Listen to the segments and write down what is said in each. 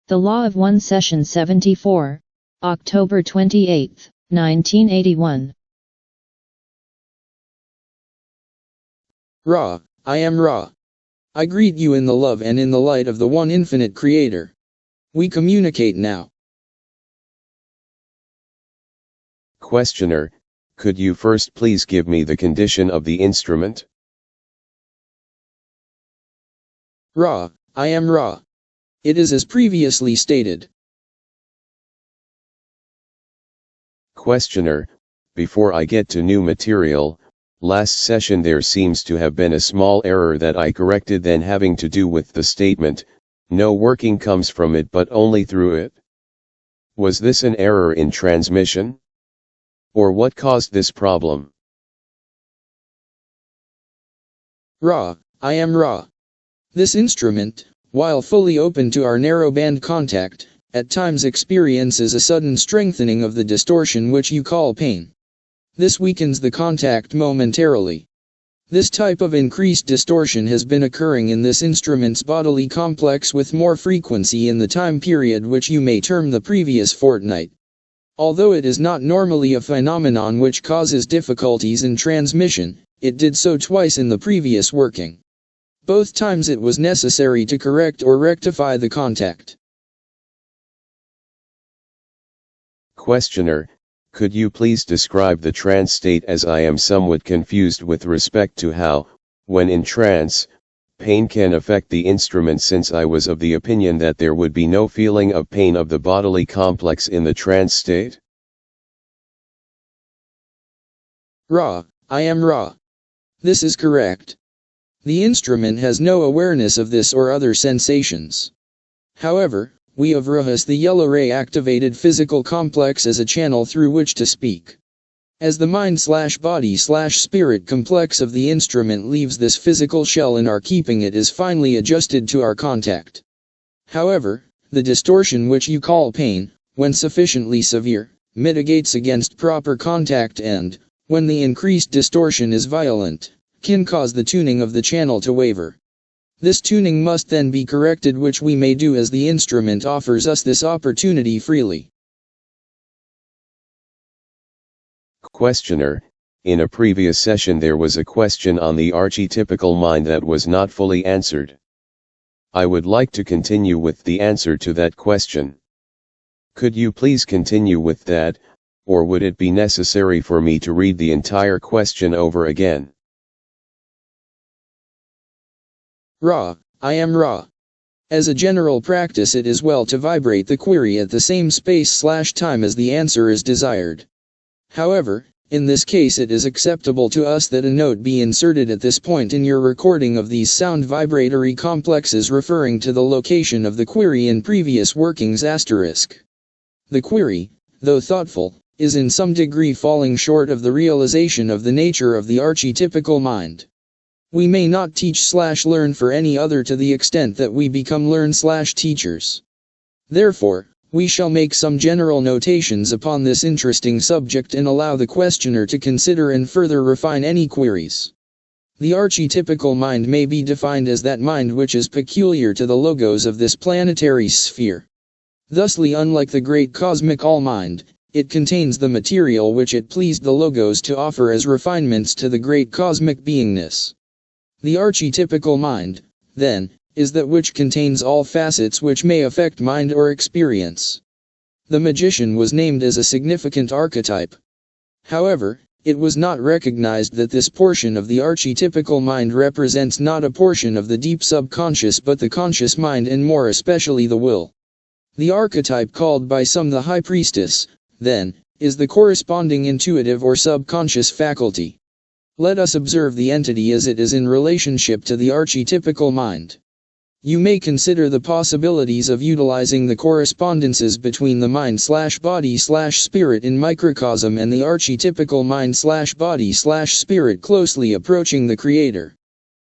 The Law of One Session 74, October 28, 1981. Ra, I am Ra. I greet you in the love and in the light of the one infinite Creator. We communicate now. Questioner, could you first please give me the condition of the instrument? Ra, I am Ra. It is as previously stated. Questioner, before I get to new material, last session there seems to have been a small error that I corrected, then having to do with the statement, no working comes from it but only through it. Was this an error in transmission? Or what caused this problem? Ra, I am Ra. This instrument, while fully open to our narrowband contact, at times experiences a sudden strengthening of the distortion which you call pain. This weakens the contact momentarily. This type of increased distortion has been occurring in this instrument's bodily complex with more frequency in the time period which you may term the previous fortnight. Although it is not normally a phenomenon which causes difficulties in transmission, it did so twice in the previous working. Both times it was necessary to correct or rectify the contact. Questioner, could you please describe the trance state, as I am somewhat confused with respect to how, when in trance, pain can affect the instrument, since I was of the opinion that there would be no feeling of pain of the bodily complex in the trance state? Ra, I am Ra. This is correct. The instrument has no awareness of this or other sensations. However, we of Ra has the yellow ray activated physical complex as a channel through which to speak. As the mind/body/spirit complex of the instrument leaves this physical shell in our keeping, it is finally adjusted to our contact. However, the distortion which you call pain, when sufficiently severe, mitigates against proper contact and, when the increased distortion is violent, can cause the tuning of the channel to waver. This tuning must then be corrected, which we may do as the instrument offers us this opportunity freely. Questioner, in a previous session there was a question on the archetypical mind that was not fully answered. I would like to continue with the answer to that question. Could you please continue with that, or would it be necessary for me to read the entire question over again? Ra, I am Ra. As a general practice, it is well to vibrate the query at the same space/time as the answer is desired. However, in this case it is acceptable to us that a note be inserted at this point in your recording of these sound vibratory complexes referring to the location of the query in previous workings *. The query, though thoughtful, is in some degree falling short of the realization of the nature of the archetypical mind. We may not teach/learn for any other to the extent that we become learn/teachers. Therefore, we shall make some general notations upon this interesting subject and allow the questioner to consider and further refine any queries. The archetypical mind may be defined as that mind which is peculiar to the logos of this planetary sphere. Thusly, unlike the great cosmic all-mind, it contains the material which it pleased the logos to offer as refinements to the great cosmic beingness. The archetypical mind, then, is that which contains all facets which may affect mind or experience. The magician was named as a significant archetype. However, it was not recognized that this portion of the archetypical mind represents not a portion of the deep subconscious but the conscious mind, and more especially the will. The archetype called by some the high priestess, then, is the corresponding intuitive or subconscious faculty. Let us observe the entity as it is in relationship to the archetypical mind. You may consider the possibilities of utilizing the correspondences between the mind/body/spirit in microcosm and the archetypical mind/body/spirit closely approaching the Creator.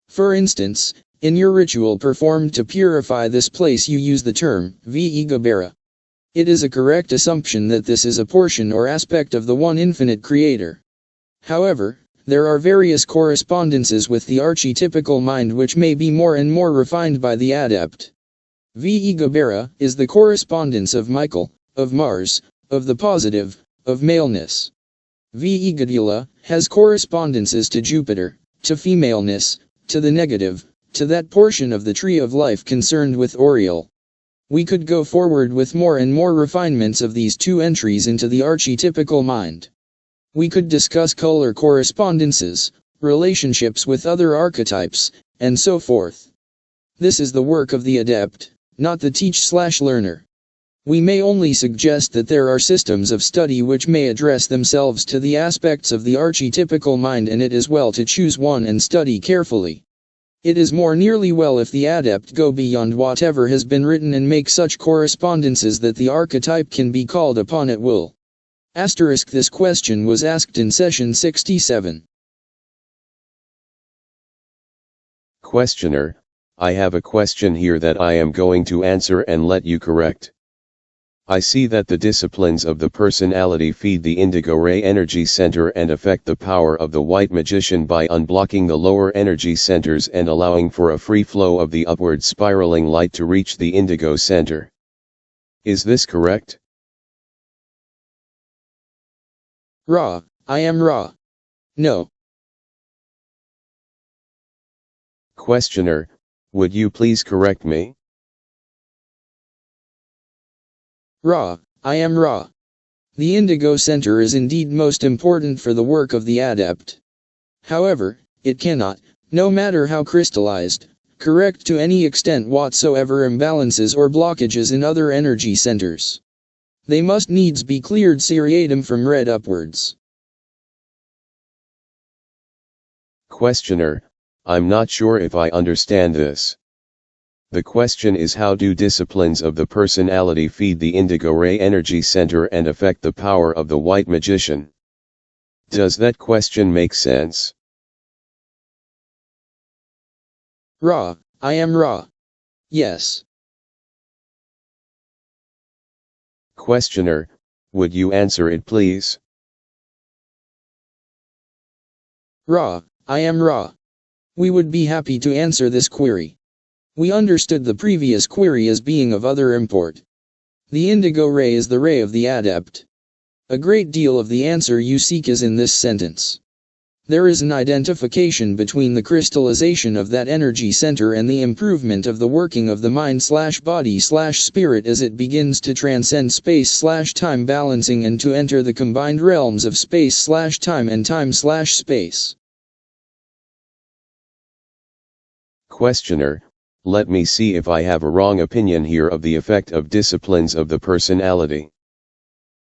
For instance, in your ritual performed to purify this place you use the term Vigabara. It is a correct assumption that this is a portion or aspect of the one infinite Creator. However, there are various correspondences with the archetypical mind which may be more and more refined by the adept. V. Gabera is the correspondence of Michael, of Mars, of the positive, of maleness. V. Gadila has correspondences to Jupiter, to femaleness, to the negative, to that portion of the tree of life concerned with Oriole. We could go forward with more and more refinements of these two entries into the archetypical mind. We could discuss color correspondences, relationships with other archetypes, and so forth. This is the work of the adept, not the teach/learner. We may only suggest that there are systems of study which may address themselves to the aspects of the archetypical mind, and it is well to choose one and study carefully. It is more nearly well if the adept go beyond whatever has been written and make such correspondences that the archetype can be called upon at will. This question was asked in session 67. Questioner, I have a question here that I am going to answer and let you correct. I see that the disciplines of the personality feed the indigo ray energy center and affect the power of the white magician by unblocking the lower energy centers and allowing for a free flow of the upward spiraling light to reach the indigo center. Is this correct? Ra, I am Ra. No. Questioner, would you please correct me? Ra, I am Ra. The indigo center is indeed most important for the work of the adept. However, it cannot, no matter how crystallized, correct to any extent whatsoever imbalances or blockages in other energy centers. They must needs be cleared seriatim from red upwards. Questioner, I'm not sure if I understand this. The question is, how do disciplines of the personality feed the indigo ray energy center and affect the power of the white magician? Does that question make sense? Ra, I am Ra. Yes. Questioner, would you answer it please? Ra, I am Ra. We would be happy to answer this query. We understood the previous query as being of other import. The indigo ray is the ray of the adept. A great deal of the answer you seek is in this sentence. There is an identification between the crystallization of that energy center and the improvement of the working of the mind/body/spirit as it begins to transcend space/time balancing and to enter the combined realms of space/time and time/space. Questioner, let me see if I have a wrong opinion here of the effect of disciplines of the personality.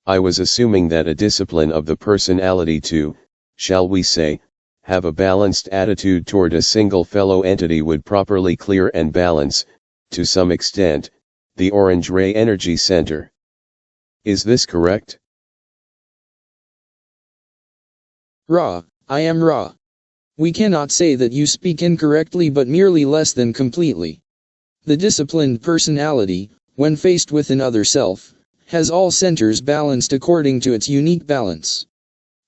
I was assuming that a discipline of the personality to, shall we say, have a balanced attitude toward a single fellow entity would properly clear and balance, to some extent, the orange ray energy center. Is this correct? Ra, I am Ra. We cannot say that you speak incorrectly, but merely less than completely. The disciplined personality, when faced with another self, has all centers balanced according to its unique balance.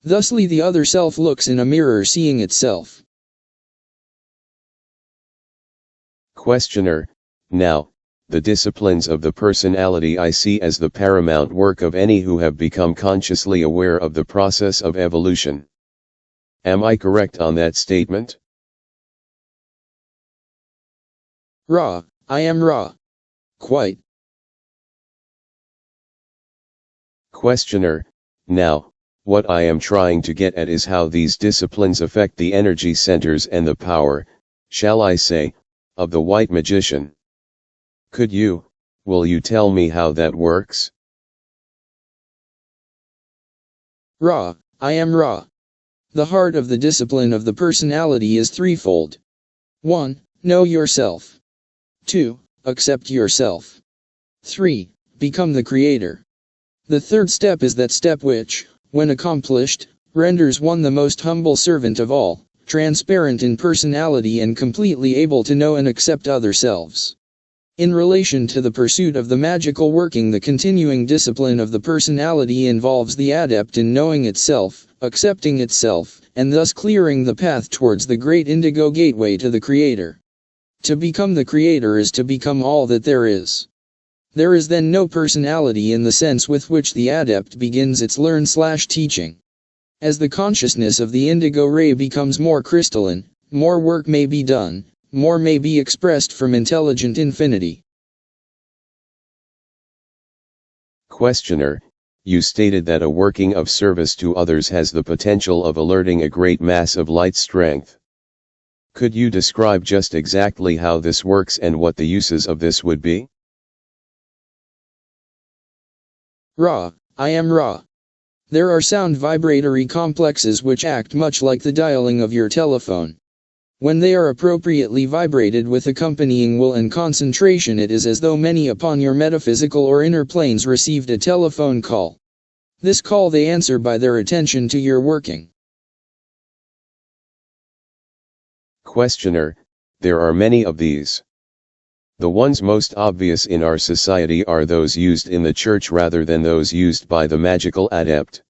Thusly the other self looks in a mirror seeing itself. Questioner, now, the disciplines of the personality I see as the paramount work of any who have become consciously aware of the process of evolution. Am I correct on that statement? Ra, I am Ra. Quite. Questioner, now, what I am trying to get at is how these disciplines affect the energy centers and the power, shall I say, of the white magician. Will you tell me how that works? Ra, I am Ra. The heart of the discipline of the personality is threefold. 1. Know yourself. 2. Accept yourself. 3. Become the creator. The third step is that step which, when accomplished, renders one the most humble servant of all, transparent in personality and completely able to know and accept other selves. In relation to the pursuit of the magical working, the continuing discipline of the personality involves the adept in knowing itself, accepting itself, and thus clearing the path towards the great indigo gateway to the Creator. To become the creator is to become all that there is. There is then no personality in the sense with which the adept begins its learn/teaching. As the consciousness of the indigo ray becomes more crystalline, more work may be done, more may be expressed from intelligent infinity. Questioner, you stated that a working of service to others has the potential of alerting a great mass of light strength. Could you describe just exactly how this works and what the uses of this would be? Ra, I am Ra. There are sound vibratory complexes which act much like the dialing of your telephone. When they are appropriately vibrated with accompanying will and concentration, it is as though many upon your metaphysical or inner planes received a telephone call. This call they answer by their attention to your working. Questioner, there are many of these. The ones most obvious in our society are those used in the church rather than those used by the magical adept.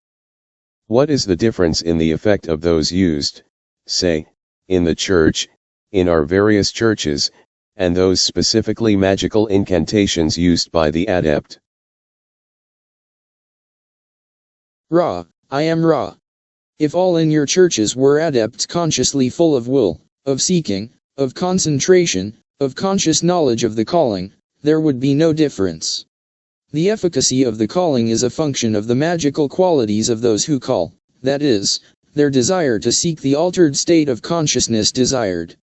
What is the difference in the effect of those used, say, in the church, in our various churches, and those specifically magical incantations used by the adept? Ra, I am Ra. If all in your churches were adepts consciously full of will, of seeking, of concentration, of conscious knowledge of the calling, there would be no difference. The efficacy of the calling is a function of the magical qualities of those who call, that is, their desire to seek the altered state of consciousness desired.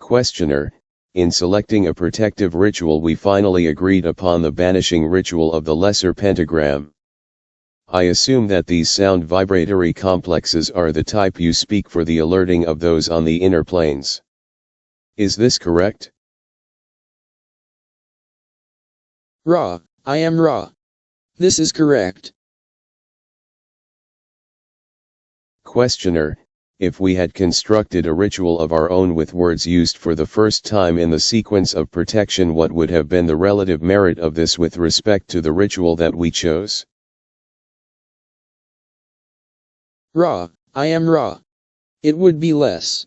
Questioner, in selecting a protective ritual we finally agreed upon the banishing ritual of the lesser pentagram. I assume that these sound vibratory complexes are the type you speak for the alerting of those on the inner planes. Is this correct? Ra, I am Ra. This is correct. Questioner, if we had constructed a ritual of our own with words used for the first time in the sequence of protection, what would have been the relative merit of this with respect to the ritual that we chose? Ra, I am Ra. It would be less.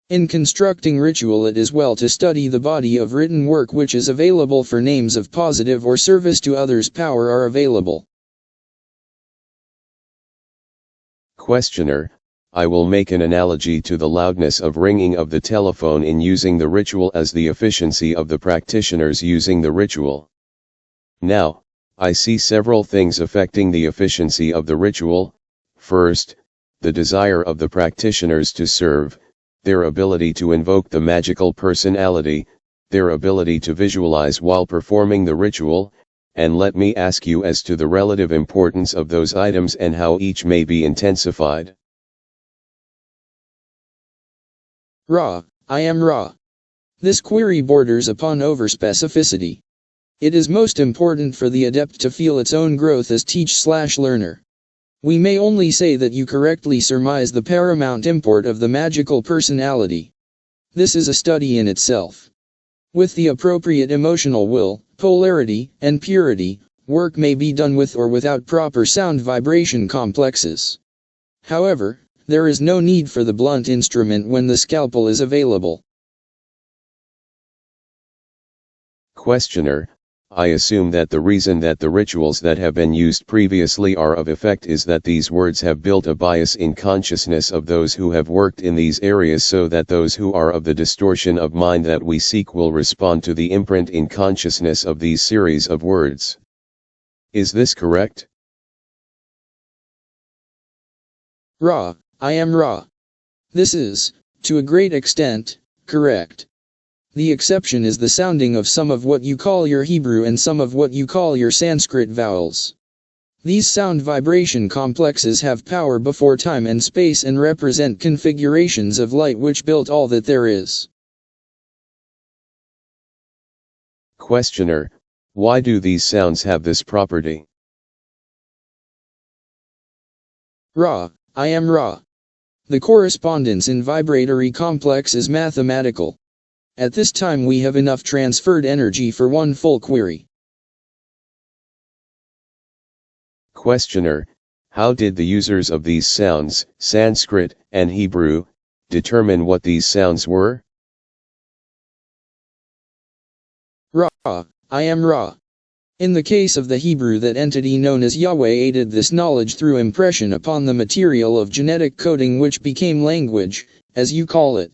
In constructing ritual, it is well to study the body of written work which is available for names of positive or service to others power are available. Questioner, I will make an analogy to the loudness of ringing of the telephone in using the ritual as the efficiency of the practitioners using the ritual. Now, I see several things affecting the efficiency of the ritual. First, the desire of the practitioners to serve, their ability to invoke the magical personality, their ability to visualize while performing the ritual, and let me ask you as to the relative importance of those items and how each may be intensified. Ra, I am Ra. This query borders upon overspecificity. It is most important for the adept to feel its own growth as teach/learner. We may only say that you correctly surmise the paramount import of the magical personality. This is a study in itself. With the appropriate emotional will, polarity, and purity, work may be done with or without proper sound vibration complexes. However, there is no need for the blunt instrument when the scalpel is available. Questioner, I assume that the reason that the rituals that have been used previously are of effect is that these words have built a bias in consciousness of those who have worked in these areas, so that those who are of the distortion of mind that we seek will respond to the imprint in consciousness of these series of words. Is this correct? Ra, I am Ra. This is, to a great extent, correct. The exception is the sounding of some of what you call your Hebrew and some of what you call your Sanskrit vowels. These sound vibration complexes have power before time and space and represent configurations of light which built all that there is. Questioner, why do these sounds have this property? Ra, I am Ra. The correspondence in vibratory complex is mathematical. At this time we have enough transferred energy for one full query. Questioner, how did the users of these sounds, Sanskrit and Hebrew, Determine what these sounds were. Ra, I am Ra. In the case of the Hebrew, that entity known as Yahweh aided this knowledge through impression upon the material of genetic coding, which became language, as you call it.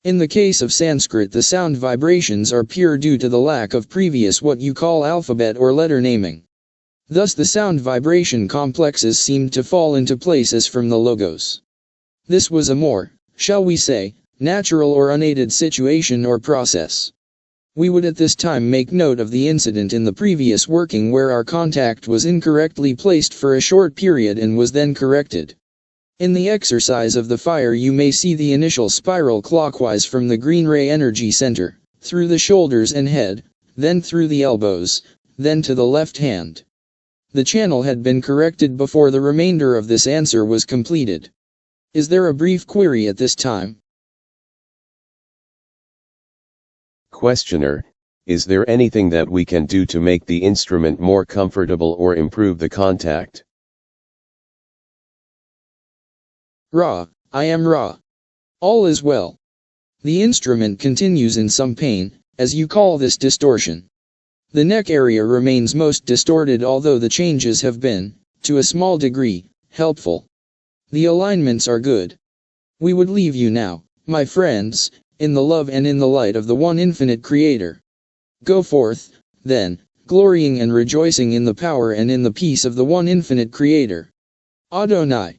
In the case of Sanskrit, the sound vibrations are pure due to the lack of previous what you call alphabet or letter naming. Thus the sound vibration complexes seemed to fall into place as from the logos. This was a more, shall we say, natural or unaided situation or process. We would at this time make note of the incident in the previous working where our contact was incorrectly placed for a short period and was then corrected. In the exercise of the fire, you may see the initial spiral clockwise from the green ray energy center, through the shoulders and head, then through the elbows, then to the left hand. The channel had been corrected before the remainder of this answer was completed. Is there a brief query at this time? Questioner, is there anything that we can do to make the instrument more comfortable or improve the contact? Ra, I am Ra. All is well. The instrument continues in some pain, as you call this distortion. The neck area remains most distorted, although the changes have been, to a small degree, helpful. The alignments are good. We would leave you now, my friends, in the love and in the light of the one infinite Creator. Go forth, then, glorying and rejoicing in the power and in the peace of the one infinite Creator. Adonai.